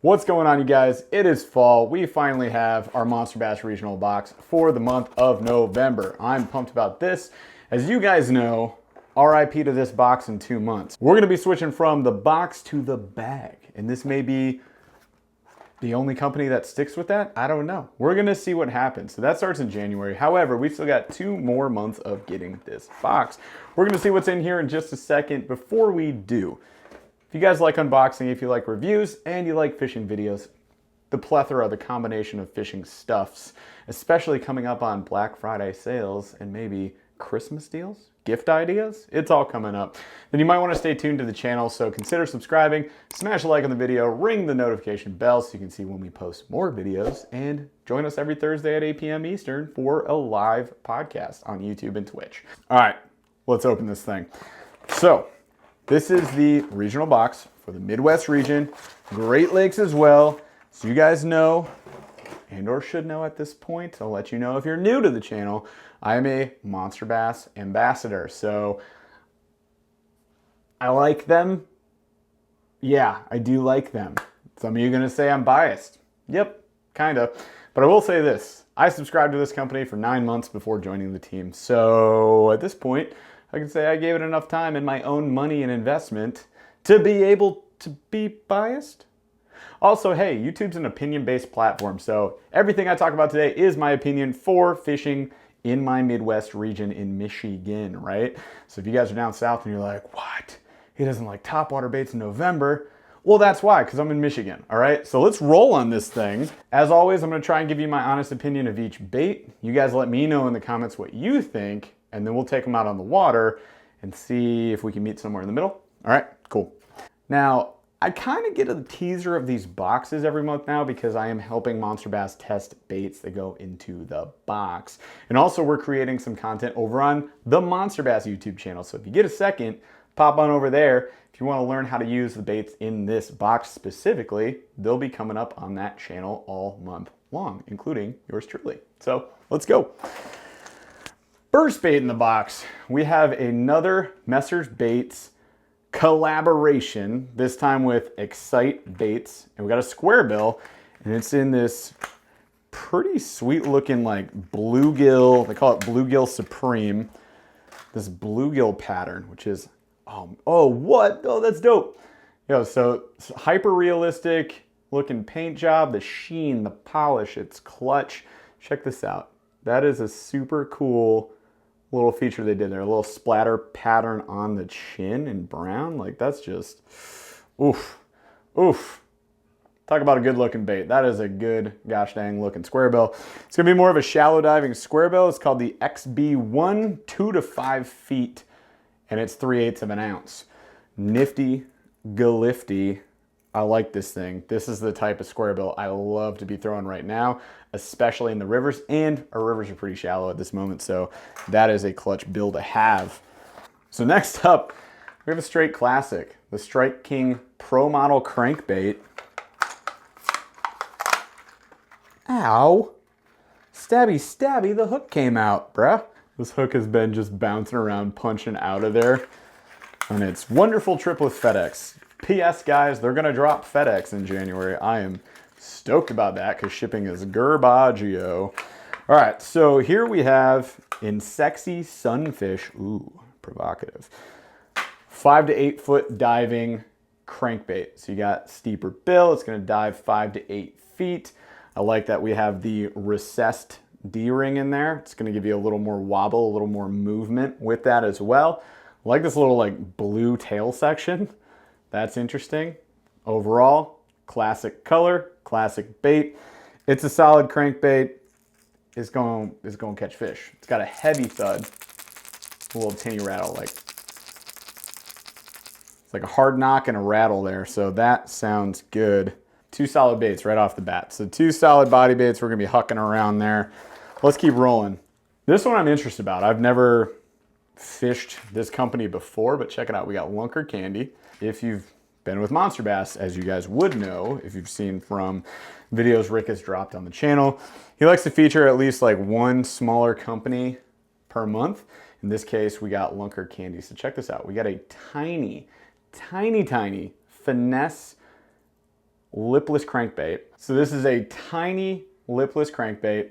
What's going on, you guys? It is fall. We finally have our Monsterbass Regional Box for the month of November. I'm pumped about this. As you guys know, RIP to this box in 2 months. We're gonna be switching from the box to the bag, and this may be the only company that sticks with that. I don't know. We're gonna see what happens. So that starts in January. However, we've still got 2 more months of getting this box. We're gonna see what's in here in just a second. Before we do, if you guys like unboxing, if you like reviews, and you like fishing videos, the plethora, the combination of fishing stuffs, especially coming up on Black Friday sales and maybe Christmas deals, gift ideas, it's all coming up. Then you might want to stay tuned to the channel, so consider subscribing, smash a like on the video, ring the notification bell so you can see when we post more videos, and join us every Thursday at 8 p.m. Eastern for a live podcast on YouTube and Twitch. All right, let's open this thing. So, this is the regional box for the Midwest region, Great Lakes as well. So you guys know, and or should know at this point, I'll let you know if you're new to the channel, I am a Monster Bass ambassador. So I like them. Yeah, I do like them. Some of you are gonna say I'm biased. Yep, kinda. But I will say this, I subscribed to this company for 9 months before joining the team. So at this point, I can say I gave it enough time and my own money and investment to be able to be biased. Also, hey, YouTube's an opinion-based platform, so everything I talk about today is my opinion for fishing in my Midwest region in Michigan, right? So if you guys are down south and you're like, what? He doesn't like topwater baits in November. Well, that's why, because I'm in Michigan, all right? So let's roll on this thing. As always, I'm gonna try and give you my honest opinion of each bait. You guys let me know in the comments what you think, and then we'll take them out on the water and see if we can meet somewhere in the middle. All right, cool. Now, I kind of get a teaser of these boxes every month now because I am helping Monster Bass test baits that go into the box. And also we're creating some content over on the Monster Bass YouTube channel. So if you get a second, pop on over there. If you want to learn how to use the baits in this box specifically, they'll be coming up on that channel all month long, including yours truly. So let's go. First bait in the box, we have another Messrs Baits collaboration, this time with Excite Baits. And we got a square bill, and it's in this pretty sweet looking like bluegill, they call it Bluegill Supreme. This bluegill pattern, which is, oh, that's dope. So hyper realistic looking paint job, the sheen, the polish, it's clutch. Check this out. That is a super cool little feature they did there, a little splatter pattern on the chin in brown. Like that's just, oof, oof. Talk about a good looking bait. That is a good gosh dang looking square bill. It's gonna be more of a shallow diving square bill. It's called the XB1, 2 to 5 feet, and it's 3/8 of an ounce. Nifty, galifty. I like this thing. This is the type of square bill I love to be throwing right now, especially in the rivers, and our rivers are pretty shallow at this moment, so that is a clutch bill to have. So next up, we have a straight classic, the Strike King Pro Model crankbait. Ow! Stabby, stabby, the hook came out, bruh. This hook has been just bouncing around, punching out of there, and it's wonderful trip with FedEx. P.S. guys, they're gonna drop FedEx in January. I am stoked about that because shipping is garbaggio. All right, so here we have in Sexy Sunfish, ooh, provocative, 5 to 8 foot diving crankbait. So you got steeper bill, it's gonna dive 5 to 8 feet. I like that we have the recessed D-ring in there. It's gonna give you a little more wobble, a little more movement with that as well. I like this little like blue tail section. That's interesting. Overall, classic color, classic bait. It's a solid crankbait. It's going to catch fish. It's got a heavy thud, a little tinny rattle, like it's like a hard knock and a rattle there. So that sounds good. 2 solid baits right off the bat. So 2 solid body baits. We're gonna be hucking around there. Let's keep rolling. This one I'm interested about. I've never fished this company before, but check it out. We got Lunker Candy. If you've been with Monster Bass, as you guys would know, if you've seen from videos Rick has dropped on the channel, he likes to feature at least like 1 smaller company per month. In this case, we got Lunker Candy. So check this out. We got a tiny, tiny, tiny finesse lipless crankbait. So this is a tiny lipless crankbait.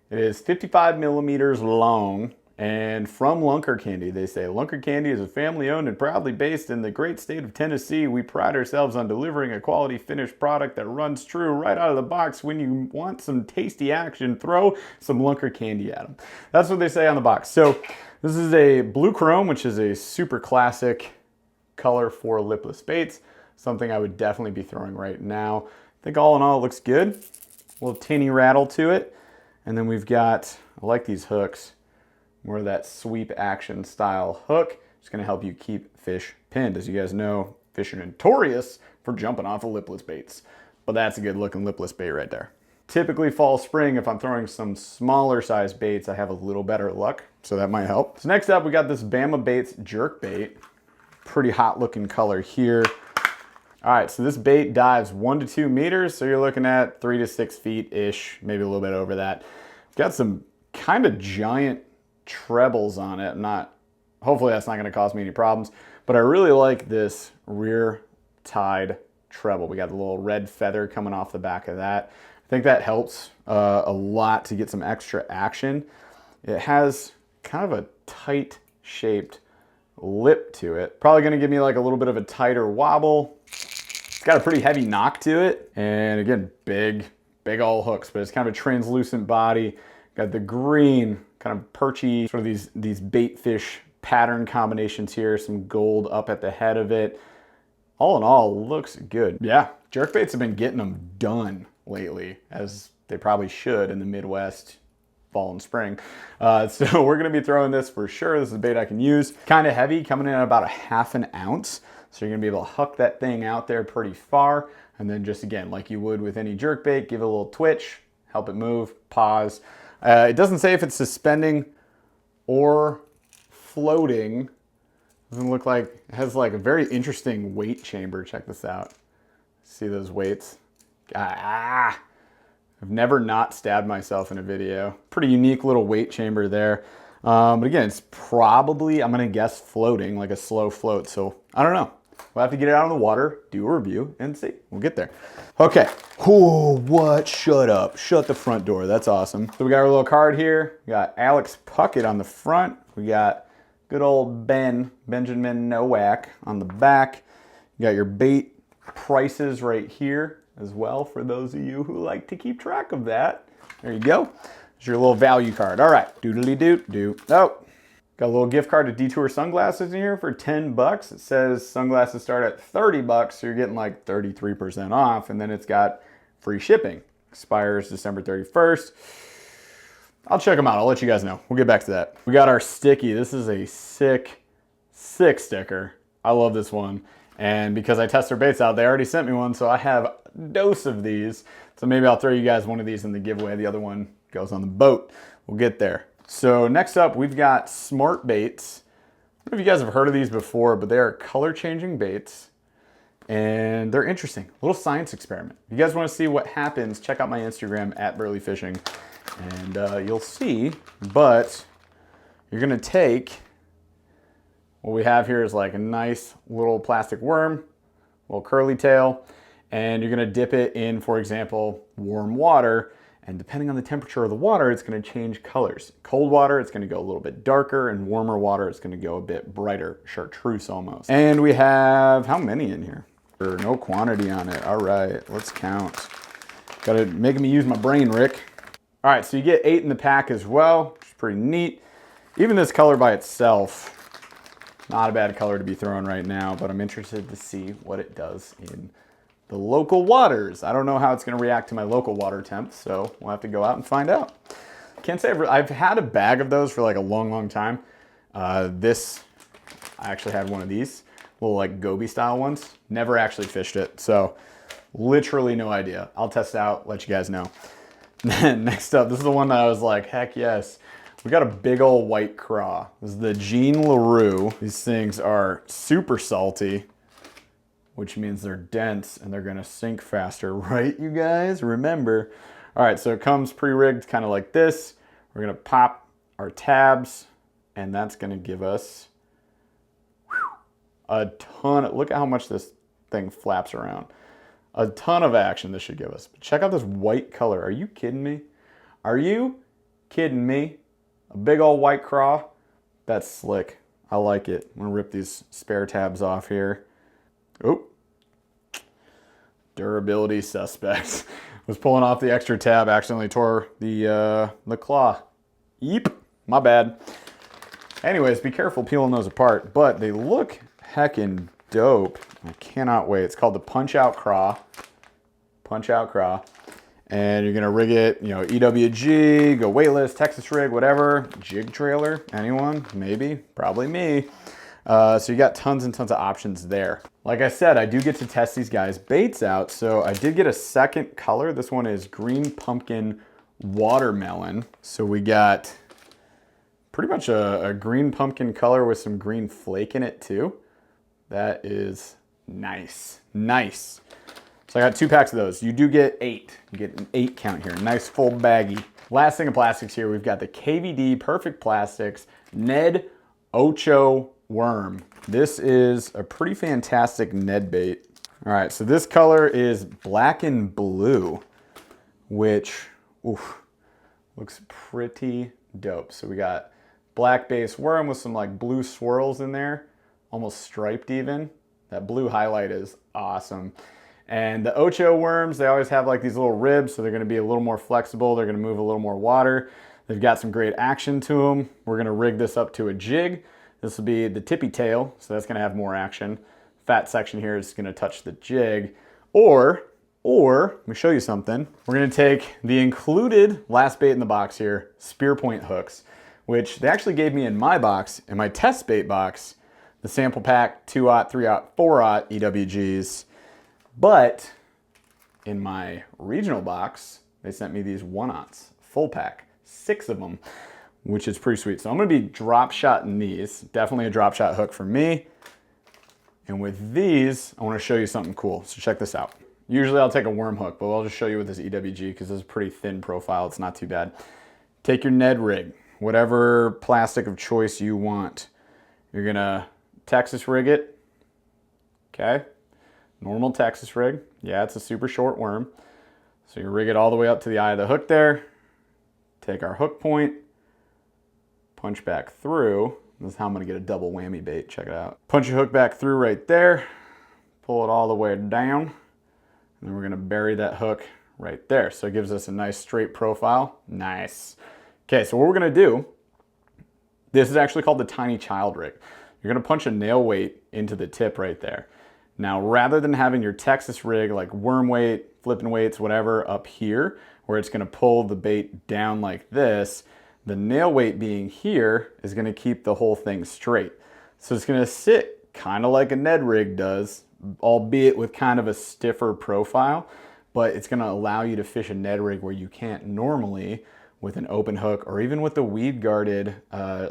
It is 55 millimeters long, and from Lunker Candy. They say, Lunker Candy is a family owned and proudly based in the great state of Tennessee. We pride ourselves on delivering a quality finished product that runs true right out of the box. When you want some tasty action, throw some Lunker Candy at them. That's what they say on the box. So this is a blue chrome, which is a super classic color for lipless baits. Something I would definitely be throwing right now. I think all in all, it looks good. A little tinny rattle to it. And then we've got, I like these hooks, more of that sweep action style hook. It's gonna help you keep fish pinned. As you guys know, fish are notorious for jumping off of lipless baits, but that's a good looking lipless bait right there. Typically fall, spring, if I'm throwing some smaller size baits, I have a little better luck, so that might help. So next up, we got this Bama Baits jerk bait. Pretty hot looking color here. All right, so this bait dives 1 to 2 meters, so you're looking at 3 to 6 feet-ish, maybe a little bit over that. Got some kind of giant trebles on it. Hopefully that's not gonna cause me any problems, but I really like this rear tied treble. We got the little red feather coming off the back of that. I think that helps a lot to get some extra action. It has kind of a tight shaped lip to it. Probably gonna give me like a little bit of a tighter wobble. It's got a pretty heavy knock to it. And again, big old hooks, but it's kind of a translucent body. Got the green, kind of perchy, sort of these bait fish pattern combinations here. Some gold up at the head of it. All in all, looks good. Yeah, jerkbaits have been getting them done lately, as they probably should in the Midwest, fall and spring. So we're gonna be throwing this for sure. This is a bait I can use. Kind of heavy, coming in at about a 1/2 ounce. So you're gonna be able to hook that thing out there pretty far. And then just again, like you would with any jerkbait, give it a little twitch, help it move, pause. It doesn't say if it's suspending or floating. Doesn't look like, it has like a very interesting weight chamber. Check this out. See those weights? I've never not stabbed myself in a video. Pretty unique little weight chamber there. But again, it's probably, I'm gonna guess floating, like a slow float. So I don't know. We'll have to get it out of the water, do a review, and see. We'll get there. Okay. Oh, what? Shut up. Shut the front door. That's awesome. So we got our little card here. We got Alex Puckett on the front. We got good old Benjamin Nowak on the back. You got your bait prices right here as well for those of you who like to keep track of that. There you go. There's your little value card. All right. Doodly-doo. Oh. Got a little gift card to Detour Sunglasses in here for 10 bucks. It says sunglasses start at 30 bucks, so you're getting like 33% off, and then it's got free shipping. Expires December 31st. I'll check them out. I'll let you guys know. We'll get back to that. We got our sticky. This is a sick sticker. I love this one. And because I test their baits out, they already sent me one, so I have a dose of these. So maybe I'll throw you guys one of these in the giveaway. The other one goes on the boat. We'll get there. So next up, we've got Smart Baits. I don't know if you guys have heard of these before, but they are color changing baits and they're interesting. A little science experiment. If you guys want to see what happens, check out my Instagram at BurlyFishing and you'll see. But you're gonna take, what we have here is like a nice little plastic worm, little curly tail, and you're gonna dip it in, for example, warm water. And depending on the temperature of the water, it's gonna change colors. Cold water, it's gonna go a little bit darker, and warmer water, it's gonna go a bit brighter, chartreuse almost. And we have, how many in here? No quantity on it. All right, let's count. Gotta make me use my brain, Rick. All right, so you get 8 in the pack as well, which is pretty neat. Even this color by itself, not a bad color to be throwing right now, but I'm interested to see what it does in the local waters. I don't know how it's gonna react to my local water temp, so we'll have to go out and find out. Can't say I've had a bag of those for like a long time. I actually had one of these, little like goby style ones. Never actually fished it, so literally no idea. I'll test it out, let you guys know. Next up, this is the one that I was like, heck yes. We got a big old white craw. This is the Jean LaRue. These things are super salty, which means they're dense and they're gonna sink faster, right, you guys? Remember. All right, so it comes pre-rigged kind of like this. We're gonna pop our tabs and that's gonna give us a ton. Look at how much this thing flaps around. A ton of action this should give us. But check out this white color. Are you kidding me? Are you kidding me? A big old white craw. That's slick. I like it. I'm gonna rip these spare tabs off here. Oh. Durability suspects. Was pulling off the extra tab, accidentally tore the claw. Yeep, my bad. Anyways, be careful peeling those apart, but they look heckin' dope. I cannot wait. It's called the Punch Out Craw. Punch Out Craw. And you're gonna rig it, you know, EWG, go weightless, Texas rig, whatever. Jig trailer, anyone? Maybe, probably me. So you got tons and tons of options there. Like I said, I do get to test these guys' baits out. So I did get a second color. This one is Green Pumpkin Watermelon. So we got pretty much a green pumpkin color with some green flake in it too. That is nice, nice. So I got 2 packs of those. You do get 8. You get an 8 count here. Nice full baggie. Last thing of plastics here, we've got the KVD Perfect Plastics Ned Ocho Worm. This is a pretty fantastic Ned bait. All right, so this color is black and blue, which looks pretty dope. So we got black base worm with some like blue swirls in there, almost striped even. That blue highlight is awesome. And the Ocho worms, they always have like these little ribs, so they're gonna be a little more flexible. They're gonna move a little more water. They've got some great action to them. We're gonna rig this up to a jig. This will be the tippy tail, so that's gonna have more action. Fat section here is gonna touch the jig. Or, let me show you something. We're gonna take the included last bait in the box here, spear point hooks, which they actually gave me in my box, in my test bait box, the sample pack 2-aught, 3-aught, 4-aught EWGs. But in my regional box, they sent me these 1-aughts, full pack, 6 of them, which is pretty sweet. So I'm gonna be drop shotting these. Definitely a drop shot hook for me. And with these, I wanna show you something cool. So check this out. Usually I'll take a worm hook, but I'll just show you with this EWG because this is a pretty thin profile. It's not too bad. Take your Ned rig, whatever plastic of choice you want. You're gonna Texas rig it, okay? Normal Texas rig. Yeah, it's a super short worm. So you rig it all the way up to the eye of the hook there. Take our hook point, punch back through. This is how I'm gonna get a double whammy bait, check it out. Punch your hook back through right there, pull it all the way down, and then we're gonna bury that hook right there. So it gives us a nice straight profile. Nice. Okay, so what we're gonna do, this is actually called the tiny child rig. You're gonna punch a nail weight into the tip right there. Now, rather than having your Texas rig, like worm weight, flipping weights, whatever, up here, where it's gonna pull the bait down like this, the nail weight being here is gonna keep the whole thing straight. So it's gonna sit kind of like a Ned rig does, albeit with kind of a stiffer profile, but it's gonna allow you to fish a Ned rig where you can't normally with an open hook, or even with the weed guarded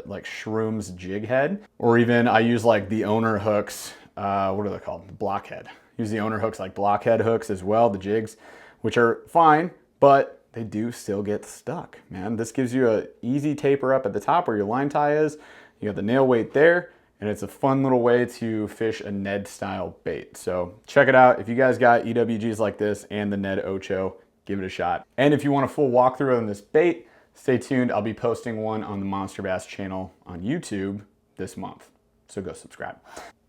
like Shrooms jig head, or even I use like the owner hooks, what are they called? Blockhead. Use the owner hooks like blockhead hooks as well, the jigs, which are fine, but they do still get stuck, man. This gives you an easy taper up at the top where your line tie is. You got the nail weight there, and it's a fun little way to fish a Ned style bait. So check it out. If you guys got EWGs like this and the Ned Ocho, give it a shot. And if you want a full walkthrough on this bait, stay tuned. I'll be posting one on the Monsterbass channel on YouTube this month. So go subscribe.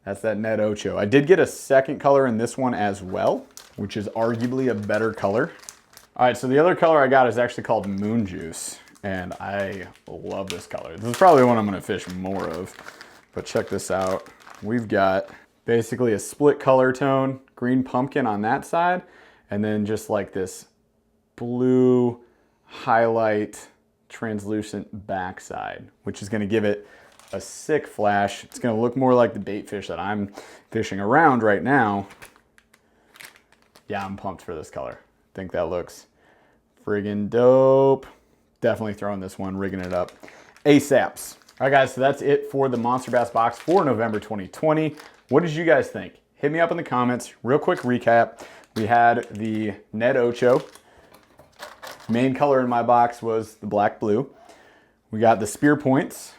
That's that Ned Ocho. I did get a second color in this one as well, which is arguably a better color. All right, so the other color I got is actually called Moon Juice, and I love this color. This is probably one I'm gonna fish more of, but check this out. We've got basically a split color tone, green pumpkin on that side, and then just like this blue highlight translucent backside, which is gonna give it a sick flash. It's gonna look more like the bait fish that I'm fishing around right now. Yeah, I'm pumped for this color. I think that looks friggin' dope. Definitely throwing this one, rigging it up ASAPs. All right guys, so that's it for the Monsterbass box for November 2020. What did you guys think? Hit me up in the comments. Real quick recap. We had the Ned Ocho. Main color in my box was the black blue. We got the spear points.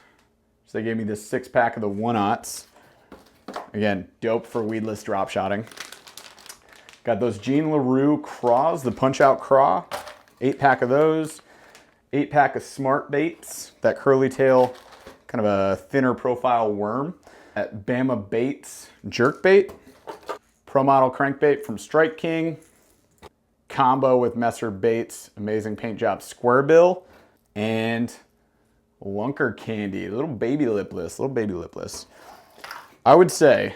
So they gave me this 6-pack of the 1-aughts. Again, dope for weedless drop shotting. Got those Jean LaRue craws, the punch-out craw. 8-pack of those. 8-pack of smart baits, that curly tail, kind of a thinner profile worm. That Bama Baits jerk bait. Pro model crankbait from Strike King. Combo with Messer Baits, amazing paint job square bill. And Lunker Candy, little baby lipless. I would say,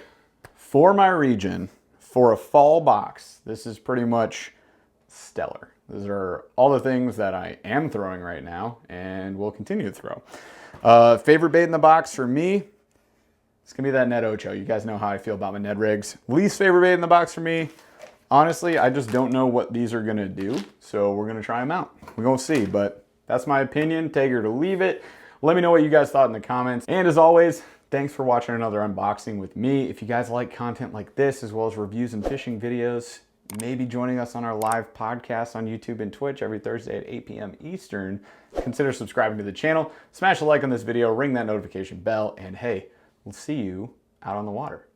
for my region, for a fall box, this is pretty much stellar. These are all the things that I am throwing right now and will continue to throw. Favorite bait in the box for me, it's gonna be that Ned Ocho. You guys know how I feel about my Ned rigs. Least favorite bait in the box for me, honestly, I just don't know what these are gonna do. So we're gonna try them out. We're gonna see, but that's my opinion. Take it or leave it. Let me know what you guys thought in the comments. And as always, thanks for watching another unboxing with me. If you guys like content like this, as well as reviews and fishing videos, maybe joining us on our live podcast on YouTube and Twitch every Thursday at 8 p.m. Eastern, consider subscribing to the channel. Smash a like on this video, ring that notification bell, and hey, we'll see you out on the water.